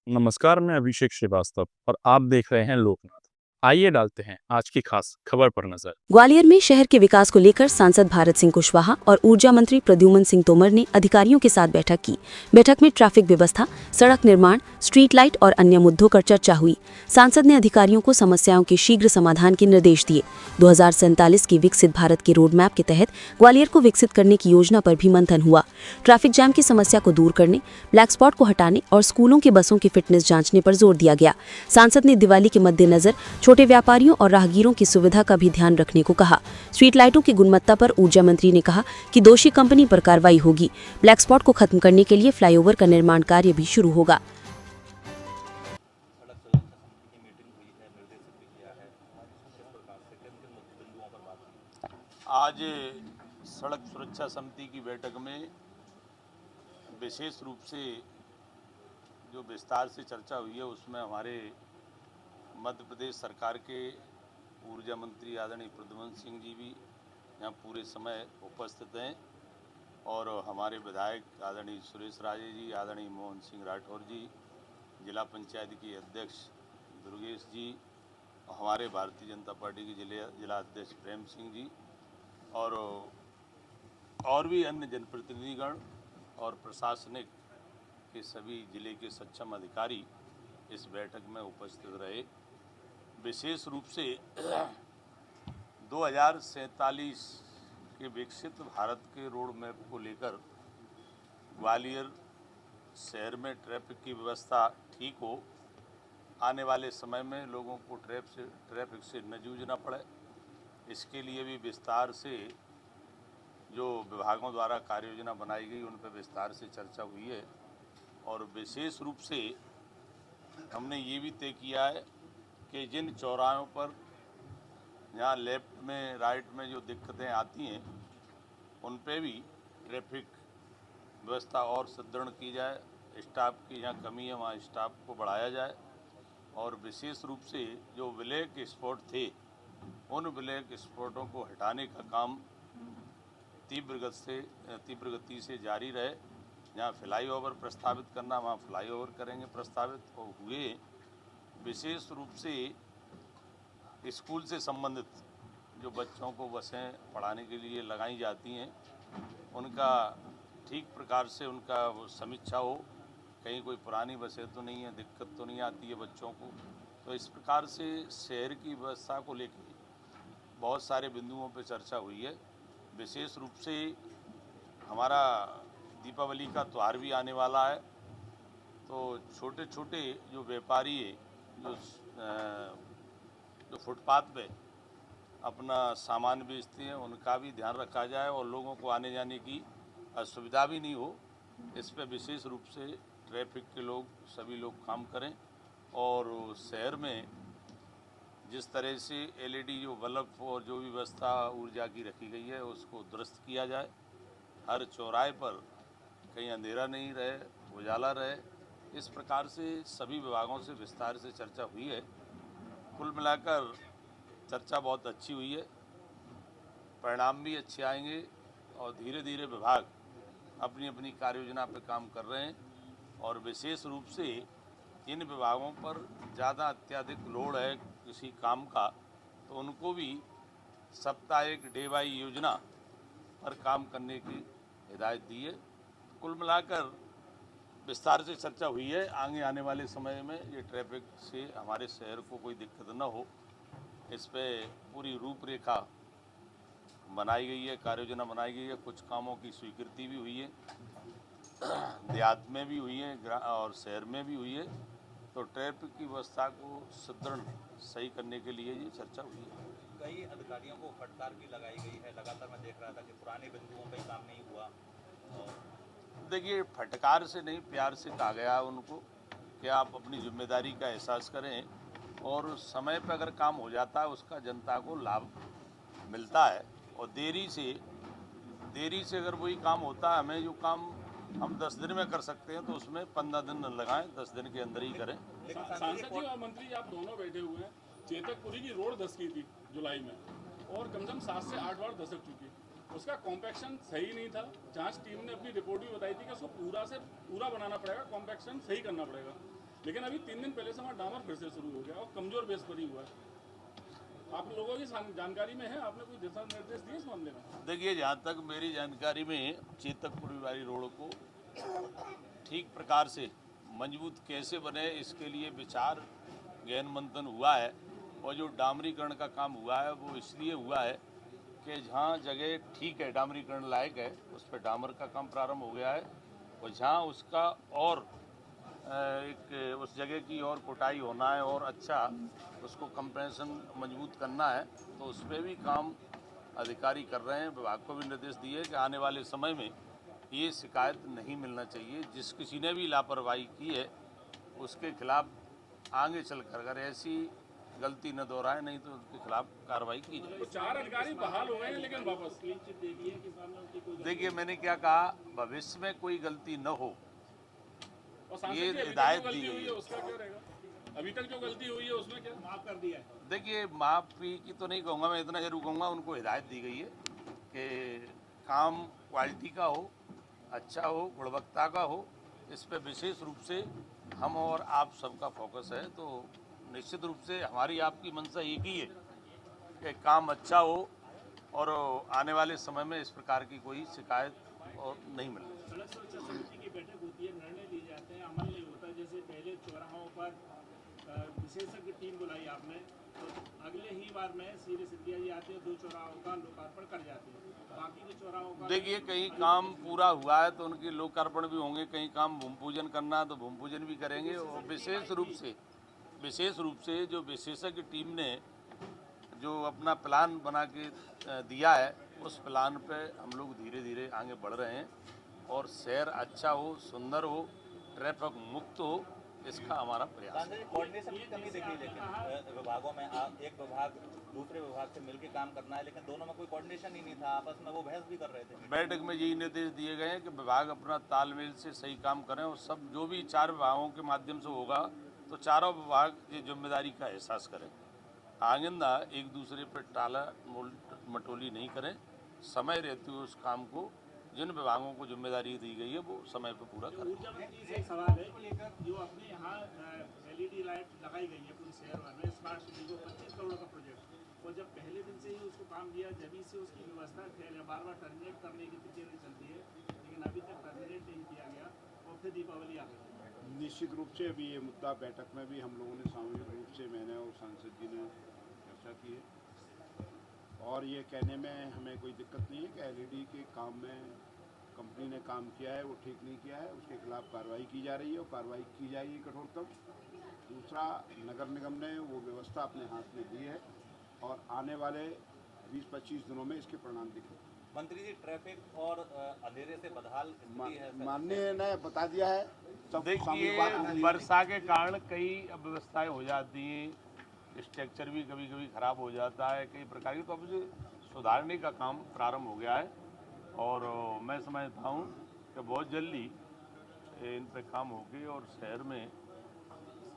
नमस्कार, मैं अभिषेक श्रीवास्तव और आप देख रहे हैं लोकनाथ। आइए डालते हैं आज की खास खबर पर नजर। ग्वालियर में शहर के विकास को लेकर सांसद भारत सिंह कुशवाहा और ऊर्जा मंत्री प्रद्युमन सिंह तोमर ने अधिकारियों के साथ बैठक की। बैठक में ट्रैफिक व्यवस्था, सड़क निर्माण, स्ट्रीट लाइट और अन्य मुद्दों पर चर्चा हुई। सांसद ने अधिकारियों को समस्याओं के शीघ्र समाधान के निर्देश दिए। 2047 की विकसित भारत के रोड मैप के तहत ग्वालियर को विकसित करने की योजना पर भी मंथन हुआ। ट्रैफिक जैम की समस्या को दूर करने, ब्लैक स्पॉट को हटाने और स्कूलों के बसों की फिटनेस जांचने पर जोर दिया गया। सांसद ने दिवाली के मद्देनजर छोटे व्यापारियों और राहगीरों की सुविधा का भी ध्यान रखने को कहा। स्ट्रीट लाइटों की गुणवत्ता पर ऊर्जा मंत्री ने कहा कि दोषी कंपनी पर कार्रवाई होगी। ब्लैक स्पॉट को खत्म करने के लिए फ्लाईओवर का निर्माण कार्य भी शुरू होगा। आज सड़क सुरक्षा समिति की बैठक में विशेष रूप से जो विस्तार से चर्चा हुई है उसमें हमारे मध्य प्रदेश सरकार के ऊर्जा मंत्री आदरणीय प्रद्युमन सिंह जी भी यहाँ पूरे समय उपस्थित हैं और हमारे विधायक आदरणीय सुरेश राजे जी, आदरणीय मोहन सिंह राठौर जी, जिला पंचायत के अध्यक्ष दुर्गेश जी, हमारे भारतीय जनता पार्टी के जिला अध्यक्ष प्रेम सिंह जी और भी अन्य जनप्रतिनिधिगण और प्रशासनिक के सभी जिले के सक्षम अधिकारी इस बैठक में उपस्थित रहे। विशेष रूप से 2047 के विकसित भारत के रोड मैप को लेकर ग्वालियर शहर में ट्रैफिक की व्यवस्था ठीक हो, आने वाले समय में लोगों को ट्रैफिक से न जूझना पड़े, इसके लिए भी विस्तार से जो विभागों द्वारा कार्य योजना बनाई गई उन पर विस्तार से चर्चा हुई है। और विशेष रूप से हमने ये भी तय किया है कि जिन चौराहों पर यहाँ लेफ्ट में राइट में जो दिक्कतें आती हैं उन पे भी ट्रैफिक व्यवस्था और सुदृढ़ की जाए। स्टाफ की जहाँ कमी है वहाँ स्टाफ को बढ़ाया जाए और विशेष रूप से जो ब्लैक स्पॉट थे उन ब्लैक स्पॉटों को हटाने का काम तीव्र गति से जारी रहे। जहाँ फ्लाईओवर प्रस्तावित करना वहाँ फ्लाईओवर करेंगे प्रस्तावित और हुए। विशेष रूप से स्कूल से संबंधित जो बच्चों को बसें पढ़ाने के लिए लगाई जाती हैं उनका ठीक प्रकार से उनका समीक्षा हो, कहीं कोई पुरानी बसें तो नहीं है, दिक्कत तो नहीं आती है बच्चों को। तो इस प्रकार से शहर की व्यवस्था को लेकर बहुत सारे बिंदुओं पर चर्चा हुई है। विशेष रूप से हमारा दीपावली का त्यौहार भी आने वाला है, तो छोटे छोटे जो व्यापारी जो फुटपाथ पे अपना सामान बेचते हैं उनका भी ध्यान रखा जाए और लोगों को आने जाने की असुविधा भी नहीं हो। इस पर विशेष रूप से ट्रैफिक के सभी लोग काम करें और शहर में जिस तरह से LED जो बल्ब और जो भी व्यवस्था ऊर्जा की रखी गई है उसको दुरुस्त किया जाए। हर चौराहे पर कहीं अंधेरा नहीं रहे, उजाला रहे। इस प्रकार से सभी विभागों से विस्तार से चर्चा हुई है। कुल मिलाकर चर्चा बहुत अच्छी हुई है, परिणाम भी अच्छे आएंगे और धीरे धीरे विभाग अपनी अपनी कार्य योजना पर काम कर रहे हैं। और विशेष रूप से इन विभागों पर ज़्यादा अत्यधिक लोड है किसी काम का तो उनको भी साप्ताहिक डे बाई योजना पर काम करने की हिदायत दी है। कुल मिलाकर विस्तार से चर्चा हुई है। आगे आने वाले समय में ये ट्रैफिक से हमारे शहर को कोई दिक्कत न हो, इस पे पूरी रूपरेखा बनाई गई है, कार्य योजना बनाई गई है। कुछ कामों की स्वीकृति भी हुई है, देहात में भी हुई है और शहर में भी हुई है। तो ट्रैफिक की व्यवस्था को सुदृढ़ सही करने के लिए ये चर्चा हुई है। कई अधिकारियों को फटकार भी लगाई गई है। लगातार मैं देख रहा था कि पुराने बिंदुओं पर काम नहीं हुआ। देखिए, फटकार से नहीं, प्यार से कहा गया उनको कि आप अपनी जिम्मेदारी का एहसास करें और समय पर अगर काम हो जाता है उसका जनता को लाभ मिलता है। और देरी से अगर वही काम होता है, हमें जो काम हम 10 दिन में कर सकते हैं तो उसमें 15 दिन न लगाएं, 10 दिन के अंदर ही करें। सांसद जी और मंत्री आप दोनों बैठे हुए हैं। चेतकपुरी की रोड धस की थी जुलाई में और कम से कम 7 से 8 बार धसक चुकी। उसका कॉम्पैक्शन सही नहीं था। जांच टीम ने अपनी रिपोर्ट भी बताई थी कि उसको पूरा से पूरा बनाना पड़ेगा, कॉम्पैक्शन सही करना पड़ेगा। लेकिन अभी 3 दिन पहले से वहाँ डामर फिर से शुरू हो गया और कमजोर बेस पर ही हुआ है। आप लोगों की जानकारी में है, आपने कोई दिशा निर्देश दिए इस मामले में? देखिए, जहाँ तक मेरी जानकारी में चेतकपुरी वाली रोड को ठीक प्रकार से मजबूत कैसे बने, इसके लिए विचार गहन मंथन हुआ है। और जो डामरीकरण का काम हुआ है वो इसलिए हुआ है कि जहाँ जगह ठीक है, डामरीकरण लायक है, उस पर डामर का काम प्रारंभ हो गया है। और जहाँ उसका और एक उस जगह की और कुटाई होना है और अच्छा उसको कंप्रेशन मजबूत करना है, तो उस पर भी काम अधिकारी कर रहे हैं। विभाग को भी निर्देश दिए कि आने वाले समय में ये शिकायत नहीं मिलना चाहिए। जिस किसी ने भी लापरवाही की है उसके खिलाफ आगे चलकर अगर ऐसी गलती न दोहराए, नहीं तो उनके खिलाफ कार्रवाई की जाए। तो 4 अधिकारी बहाल हो गए हैं, लेकिन वापस देखिए, मैंने क्या कहा, भविष्य में कोई गलती न हो और सांसद ये की अभी तक हिदायत जो दी गलती गई हुई है है। उसका क्या रहेगा? अभी तक जो गलती हुई है उसमें क्या माफ कर दिया है? देखिए, माफ़ी की तो नहीं कहूँगा, मैं इतना जरूर कहूँगा उनको हिदायत दी गई है कि काम क्वालिटी का हो, अच्छा हो, गुणवत्ता का हो। इस पर विशेष रूप से हम और आप सबका फोकस है। तो निश्चित रूप से हमारी आपकी मंशा एक ही है कि काम अच्छा हो और आने वाले समय में इस प्रकार की कोई शिकायत और नहीं मिले। सड़क सुरक्षा समिति की बैठक होती है, निर्णय लिए जाते हैं, अमल नहीं होता। जैसे पहले चौराहों पर विशेषज्ञ टीम बुलाई आपने, तो अगले ही बार में सीधे सिद्धिया जी आते हैं, 2 चौराहों का लोकार्पण कर जाते हैं। बाकी के चौराहों का देखिए, कहीं काम पूरा हुआ है तो उनके लोकार्पण भी होंगे, कहीं काम भूमि पूजन करना है तो भूमि पूजन भी करेंगे। और विशेष रूप से जो विशेषज्ञ टीम ने जो अपना प्लान बना के दिया है, उस प्लान पे हम लोग धीरे धीरे आगे बढ़ रहे हैं और शहर अच्छा हो, सुंदर हो, ट्रैफिक मुक्त हो, इसका हमारा प्रयास है। कोऑर्डिनेशन की कमी दिख रही है, लेकिन विभागों में एक विभाग दूसरे विभाग से मिलकर काम करना है, लेकिन दोनों में कोई कोऑर्डिनेशन ही नहीं था। आपस में वो बहस भी कर रहे थे। बैठक में यही निर्देश दिए गए हैं कि विभाग अपना तालमेल से सही काम करें और सब जो भी 4 विभागों के माध्यम से होगा तो चारों विभाग ये जिम्मेदारी का एहसास करें। आइंदा एक दूसरे पर टाला मटोली नहीं करें, समय रहते हुए उस काम को जिन विभागों को जिम्मेदारी दी गई है वो समय पर पूरा करें। ऊर्जा मंत्री से एक सवाल है, जो अपने यहाँ LED लाइट लगाई गई है पूरे शहर में, स्मार्ट सिटी को 25 करोड़ का प्रोजेक्ट, और जब पहले दिन से ही उसको काम दिया, जब से उसकी व्यवस्था बार बार टर्मिनेट करने की तैयारी चलती है, लेकिन अभी तक टर्मिनेट नहीं किया गया और फिर दीपावली आ गई। निश्चित रूप से अभी ये मुद्दा बैठक में भी हम लोगों ने सामूहिक रूप से, मैंने और सांसद जी ने चर्चा की है और ये कहने में हमें कोई दिक्कत नहीं है कि LED के काम में कंपनी ने काम किया है, वो ठीक नहीं किया है, उसके खिलाफ कार्रवाई की जा रही है और कार्रवाई की जाएगी कठोरतम। दूसरा, नगर निगम ने वो व्यवस्था अपने हाथ में ली है और आने वाले 20-25 दिनों में इसके परिणाम दिखेंगे। मंत्री जी, ट्रैफिक और अंधेरे से बदहाल स्थिति है। माननीय ने बता दिया है। देखिए, वर्षा के कारण कई अव्यवस्थाएं हो जाती हैं, स्ट्रक्चर भी कभी कभी खराब हो जाता है, कई प्रकार की, तो अब उसे सुधारने का काम प्रारंभ हो गया है और मैं समझता हूँ कि बहुत जल्दी इन पे काम होगी और शहर में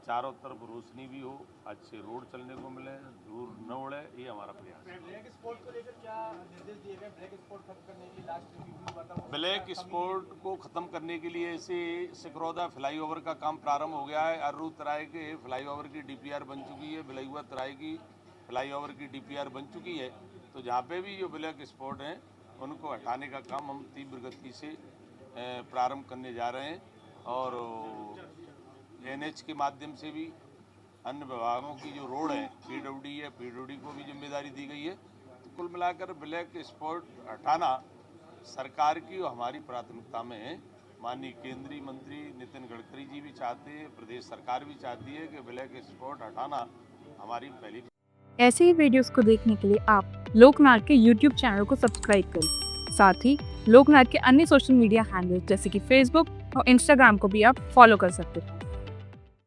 चारों तरफ रोशनी भी हो, अच्छे रोड चलने को मिले, दूर न उड़े, ये हमारा प्रयास है। ब्लैक स्पॉट को लेकर क्या निर्देश दिए गए? ब्लैक स्पॉट खत्म करने के लिए लास्ट रिव्यू हुआ था। ब्लैक स्पॉट को ख़त्म करने के लिए ऐसे सिकरौदा फ्लाईओवर का काम प्रारंभ हो गया है। अर्रू तराई के फ्लाईओवर की DPR बन चुकी है, बिलयुआ तराई की फ्लाईओवर की DPR बन चुकी है। तो जहाँ पे भी जो ब्लैक स्पॉट हैं उनको हटाने का काम हम तीव्र गति से प्रारंभ करने जा रहे हैं और NH के माध्यम से भी अन्य विभागों की जो रोड है, PWD है, PWD को भी जिम्मेदारी दी गई है। तो कुल मिलाकर ब्लैक स्पॉट हटाना सरकार की और हमारी प्राथमिकता में है। माननीय केंद्रीय मंत्री नितिन गडकरी जी भी चाहते हैं, प्रदेश सरकार भी चाहती है कि ब्लैक स्पॉट हटाना हमारी पहली। ऐसे ही वीडियोस को देखने के लिए आप लोकनाथ के YouTube चैनल को सब्सक्राइब करें। साथ ही लोकनाथ के अन्य सोशल मीडिया हैंडल्स जैसे कि Facebook और Instagram को भी आप फॉलो कर सकते हैं।